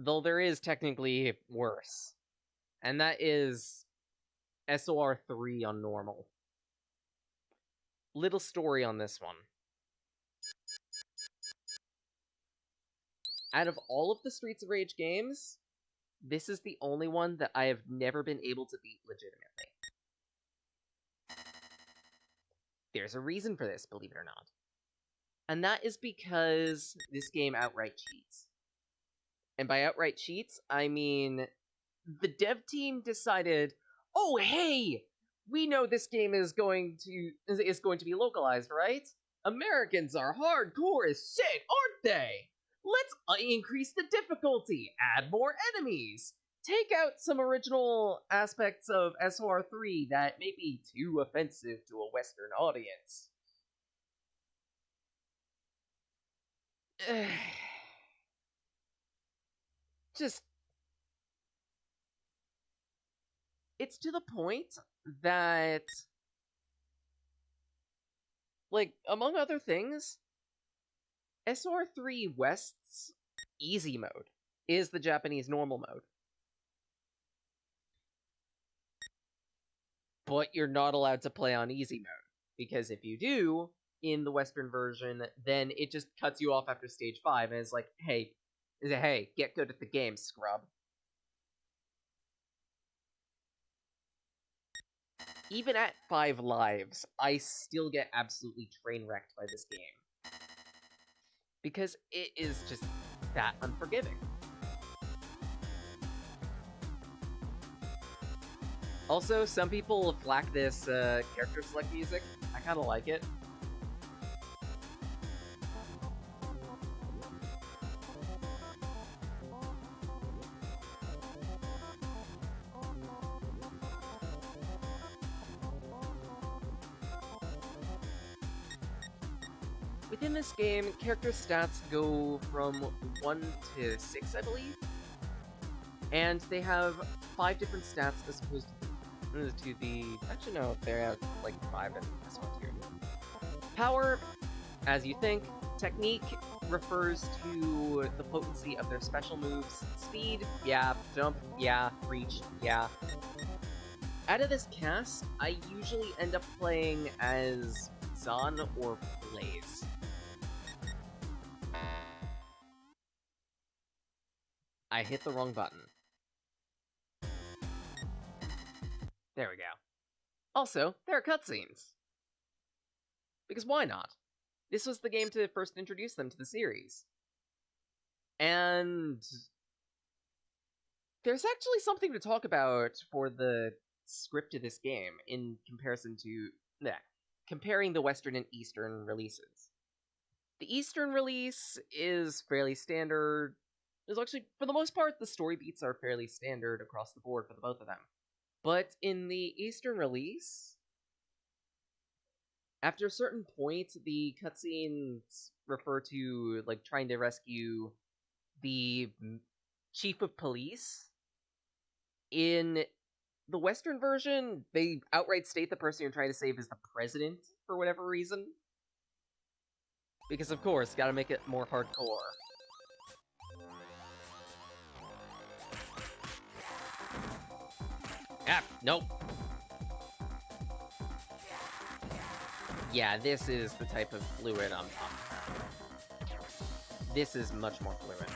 Though there is technically worse. And that is SoR 3 on normal. Little story on this one. Out of all of the Streets of Rage games, this is the only one that I have never been able to beat legitimately. There's a reason for this, believe it or not. And that is because this game outright cheats. And by outright cheats, I mean the dev team decided, oh hey, we know this game is going to be localized, right? Americans are hardcore as shit, aren't they? Let's increase the difficulty, add more enemies, take out some original aspects of SOR 3 that may be too offensive to a Western audience. Just... it's to the point that, like, among other things, SOR 3 West's easy mode is the Japanese normal mode. But you're not allowed to play on easy mode, because if you do, in the Western version, then it just cuts you off after stage 5, and it's like, hey, get good at the game, scrub. Even at 5 lives, I still get absolutely train-wrecked by this game. Because it is just that unforgiving. Also, some people flack this character select music. I kinda like it. Within this game, character stats go from 1 to 6, I believe. And they have 5 different stats as opposed to the... actually, no, they have like 5 in this one too. Power, as you think. Technique refers to the potency of their special moves. Speed, yeah. Jump, yeah. Reach, yeah. Out of this cast, I usually end up playing as Zahn or Blaze. I hit the wrong button. There we go. Also, there are cutscenes. Because why not? This was the game to first introduce them to the series. And... there's actually something to talk about for the script of this game in comparison to... comparing the Western and Eastern releases. The Eastern release is fairly standard. There's actually, for the most part, the story beats are fairly standard across the board for the both of them. But in the Eastern release, after a certain point, the cutscenes refer to, like, trying to rescue the chief of police. In the Western version, they outright state the person you're trying to save is the president, for whatever reason. Because, of course, gotta make it more hardcore. Ah, nope. Yeah, this is the type of fluid I'm talking about. This is much more fluid.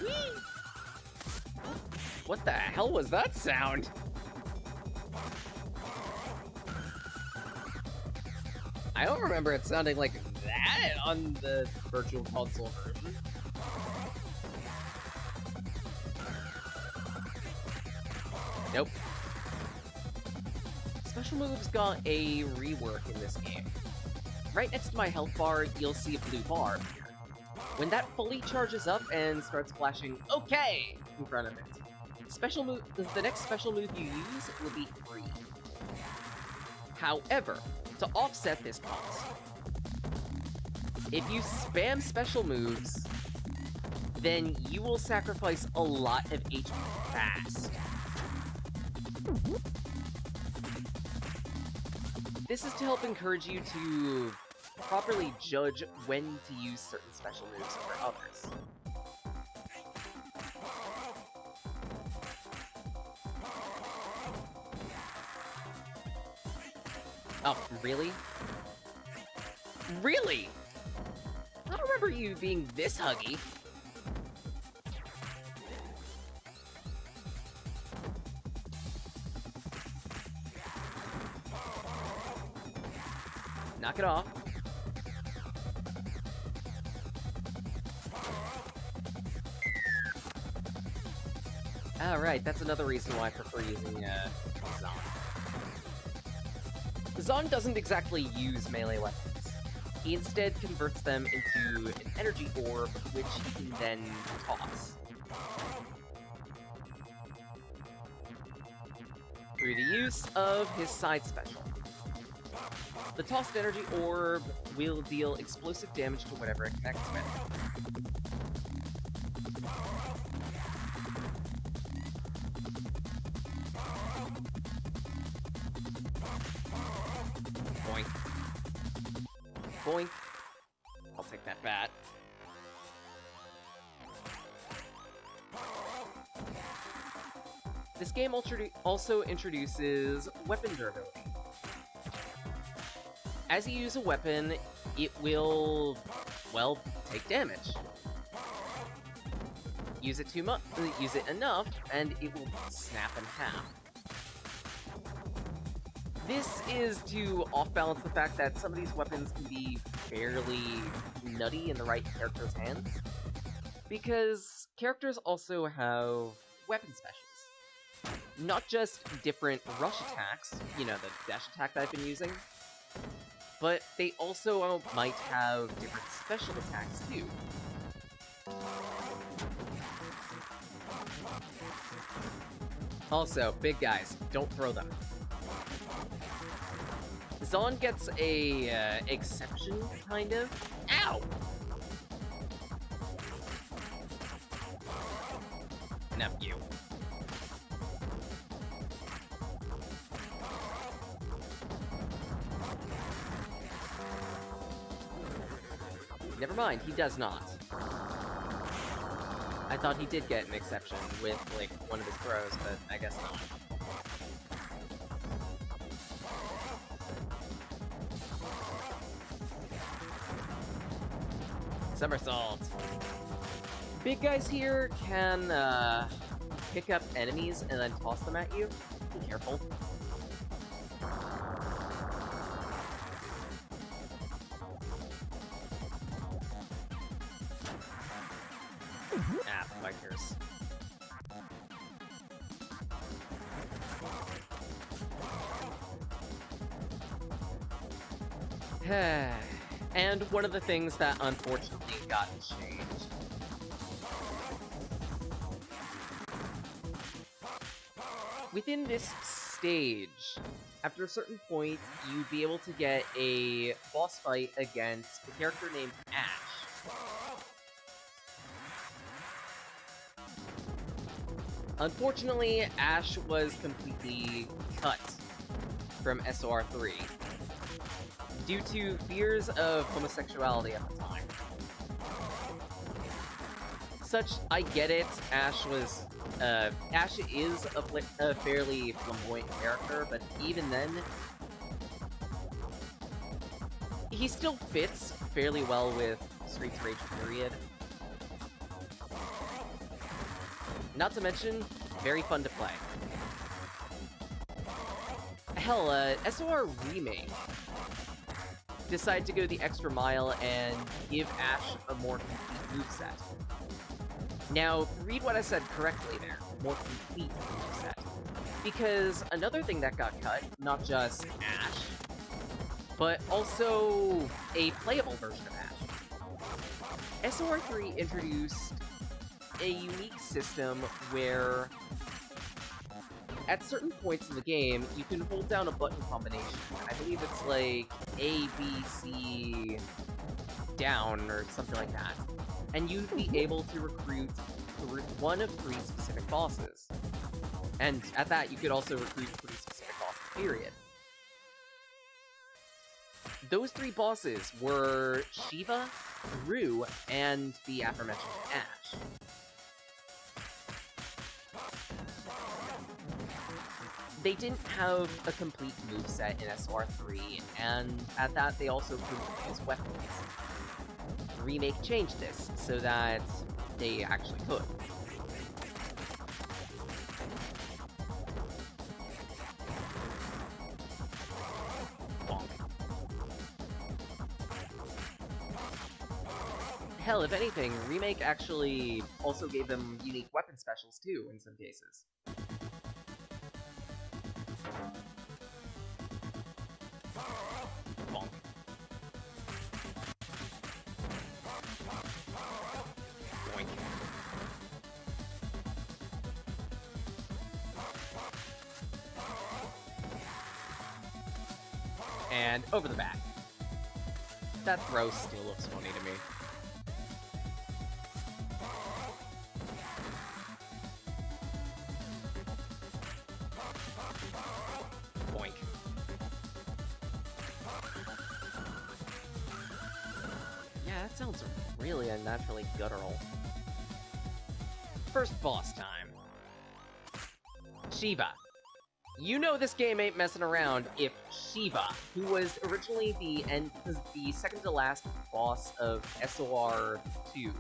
Whee! What the hell was that sound? I don't remember it sounding like that on the Virtual Console version. Nope. Special moves got a rework in this game. Right next to my health bar, you'll see a blue bar. When that fully charges up and starts flashing OK in front of it, the next special move you use will be free. However, to offset this cost, if you spam special moves, then you will sacrifice a lot of HP fast. This is to help encourage you to properly judge when to use certain special moves over others. Oh, really? Really? I don't remember you being this huggy. Knock it off. Alright, that's another reason why I prefer using Zon. Zon doesn't exactly use melee weapons. He instead converts them into an energy orb, which he can then toss. Through the use of his side special. The tossed energy orb will deal explosive damage to whatever it connects with. Boink. Boink. I'll take that bat. This game also introduces weapon durability. As you use a weapon, it will, well, take damage. Use it enough, and it will snap in half. This is to off-balance the fact that some of these weapons can be fairly nutty in the right character's hands, because characters also have weapon specials. Not just different rush attacks, you know, the dash attack that I've been using, but they also might have different special attacks too. Also, big guys, don't throw them. Zon gets a exception, kind of. Ow! No, you. Never mind, he does not. I thought he did get an exception with, like, one of his throws, but I guess not. Somersault! Big guys here can, pick up enemies and then toss them at you. Be careful. Ah, bikers. And one of the things that unfortunately got changed. Within this stage, after a certain point, you'd be able to get a boss fight against a character named Ash. Unfortunately, Ash was completely cut from SoR 3 due to fears of homosexuality at the time. I get it, Ash is a fairly flamboyant character, but even then, he still fits fairly well with Streets Rage period. Not to mention, very fun to play. Hell, SoR Remake decided to go the extra mile and give Ash a more complete moveset. Now, read what I said correctly there. More complete moveset. Because another thing that got cut, not just Ash, but also a playable version of Ash. SoR 3 introduced a unique system where at certain points in the game, you can hold down a button combination. I believe it's like A, B, C, down, or something like that. And you'd be able to recruit one of 3 specific bosses. And at that, you could also recruit 3 specific bosses, period. those three bosses were Shiva, Rue, and the aforementioned Ash. They didn't have a complete moveset in SoR 3, and at that they also couldn't use weapons. The remake changed this so that they actually could. Hell, if anything, Remake actually also gave them unique weapon specials too, in some cases. Bonk. Boink. And over the back. That throw still looks funny to me. Boink. Yeah, that sounds really unnaturally guttural. First boss time. Shiva. You know this game ain't messing around if Shiva, who was originally the second to last boss of SoR 2,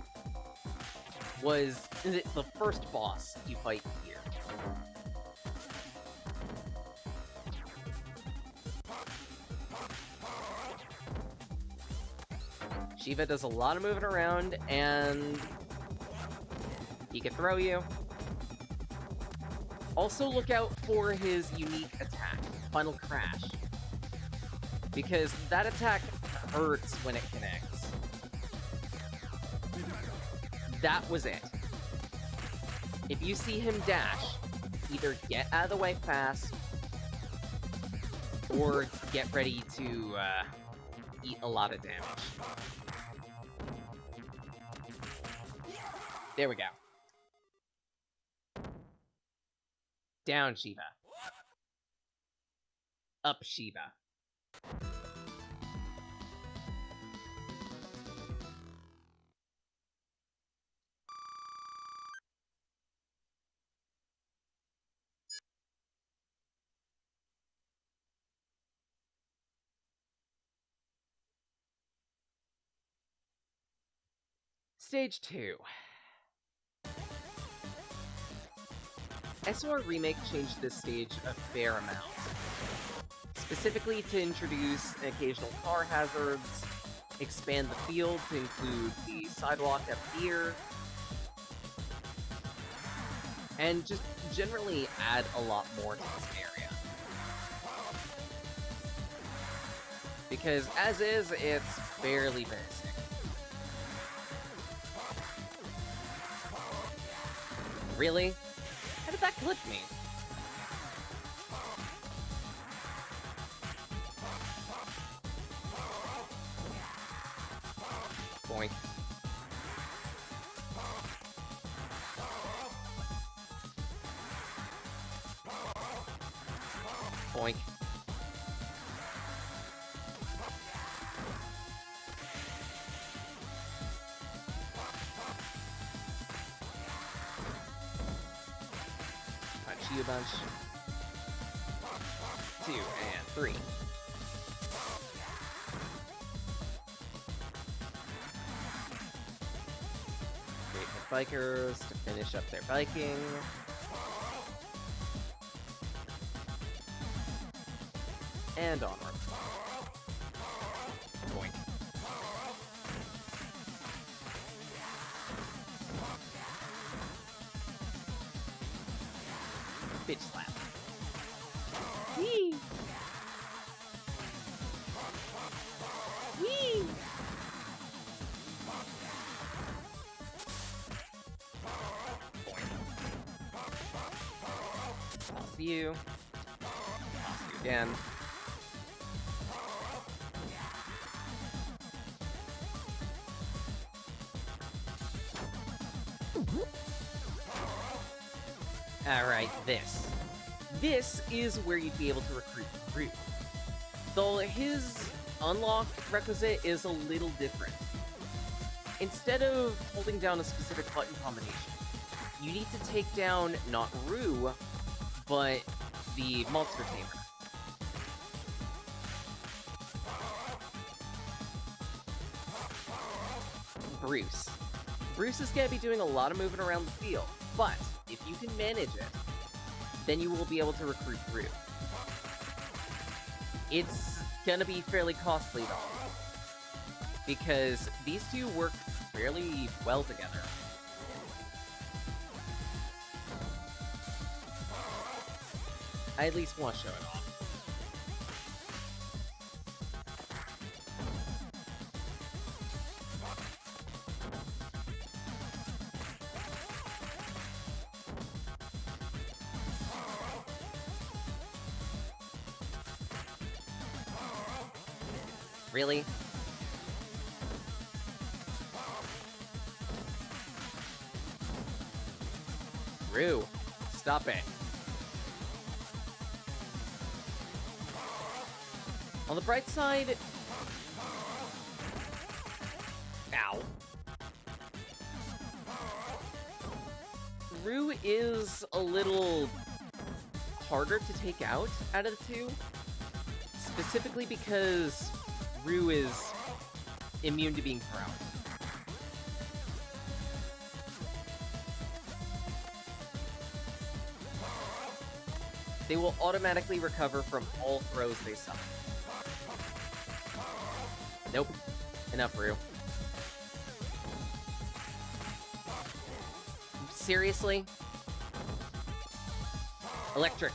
was the first boss you fight here. Shiva does a lot of moving around, and he can throw you. Also look out for his unique attack, Final Crash, because that attack hurts when it connects. That was it. If you see him dash, either get out of the way fast, or get ready to eat a lot of damage. There we go. Down, Shiva. Up, Shiva. Stage 2. SoR Remake changed this stage a fair amount, specifically to introduce occasional car hazards, expand the field to include the sidewalk up here, and just generally add a lot more to this area. Because as is, it's fairly basic. Really? How did that clip me? Boink. Boink. You a bunch. 2 and 3. Wait for bikers to finish up their biking. And onward. Boink. Bitch slap. Whee! Whee! Toss you. Toss you again. Alright, this is where you'd be able to recruit Rue. Though his unlock requisite is a little different. Instead of holding down a specific button combination, you need to take down not Rue, but the monster tamer. Bruce. Bruce is gonna be doing a lot of moving around the field, but if you can manage it, then you will be able to recruit Rue. It's gonna be fairly costly though, because these two work fairly well together. I at least want to show it off. Really? Rue, stop it. On the bright side... Ow. Rue is a little harder to take out of the two, specifically because Rue is immune to being thrown. They will automatically recover from all throws they summon. Nope. Enough, Rue. Seriously? Electric.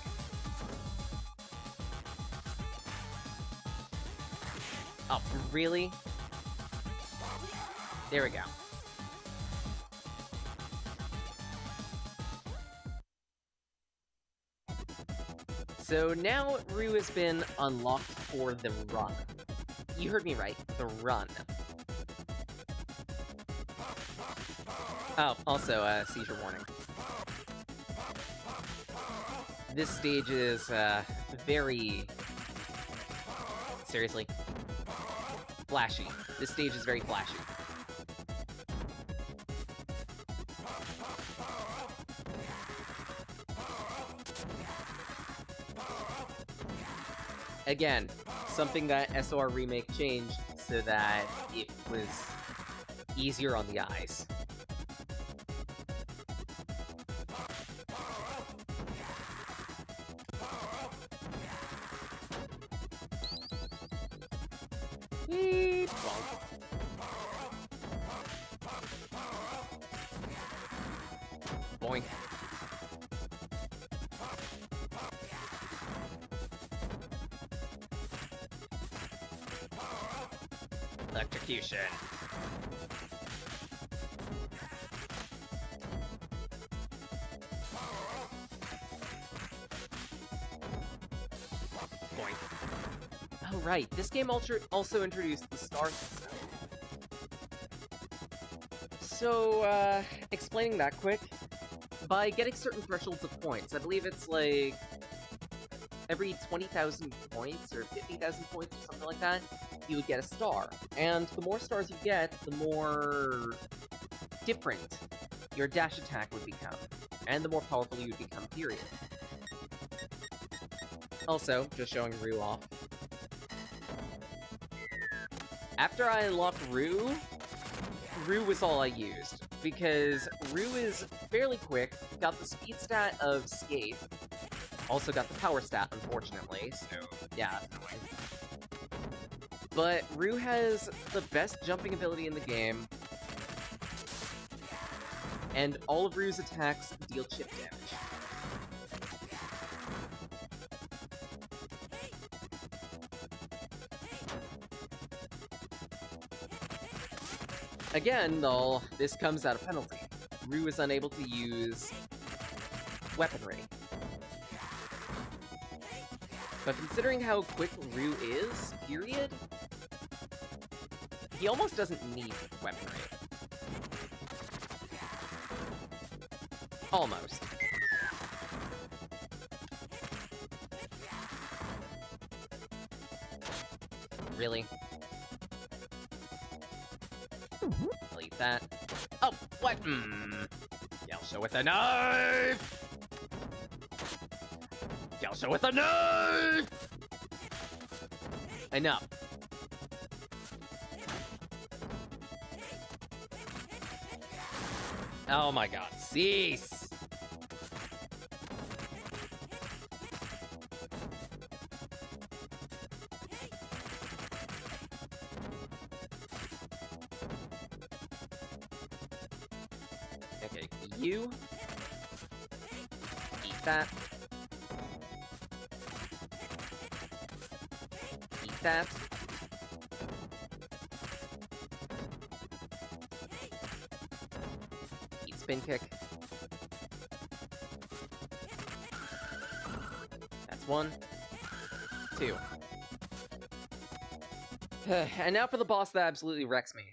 Oh, really? There we go. So now Rue has been unlocked for the run. You heard me right, the run. Oh, also, seizure warning. This stage is, very... Seriously? Flashy. This stage is very flashy. Again, something that SoR Remake changed so that it was easier on the eyes. Beep. Boink. Electrocution. Boink. Oh right, this game also introduced the star system. So, explaining that quick, by getting certain thresholds of points, I believe it's like every 20,000 points or 50,000 points or something like that, you would get a star. And the more stars you get, the more different your dash attack would become, and the more powerful you would become, period. Also, just showing Rue off. After I unlocked Rue, Rue was all I used, because Rue is fairly quick, got the speed stat of Skate, also got the power stat, unfortunately, so yeah, that's annoying. But Rue has the best jumping ability in the game, and all of Rue's attacks deal chip damage. Again, though, this comes at a penalty. Rue is unable to use weaponry. But considering how quick Rue is, period, he almost doesn't need weaponry. Almost. Really? that. Oh, what? Gelsha with a knife! Gelsha with a knife! Enough. Oh my god, cease! Okay, you eat that. Eat that. Eat spin kick. That's 1, 2. And now for the boss that absolutely wrecks me.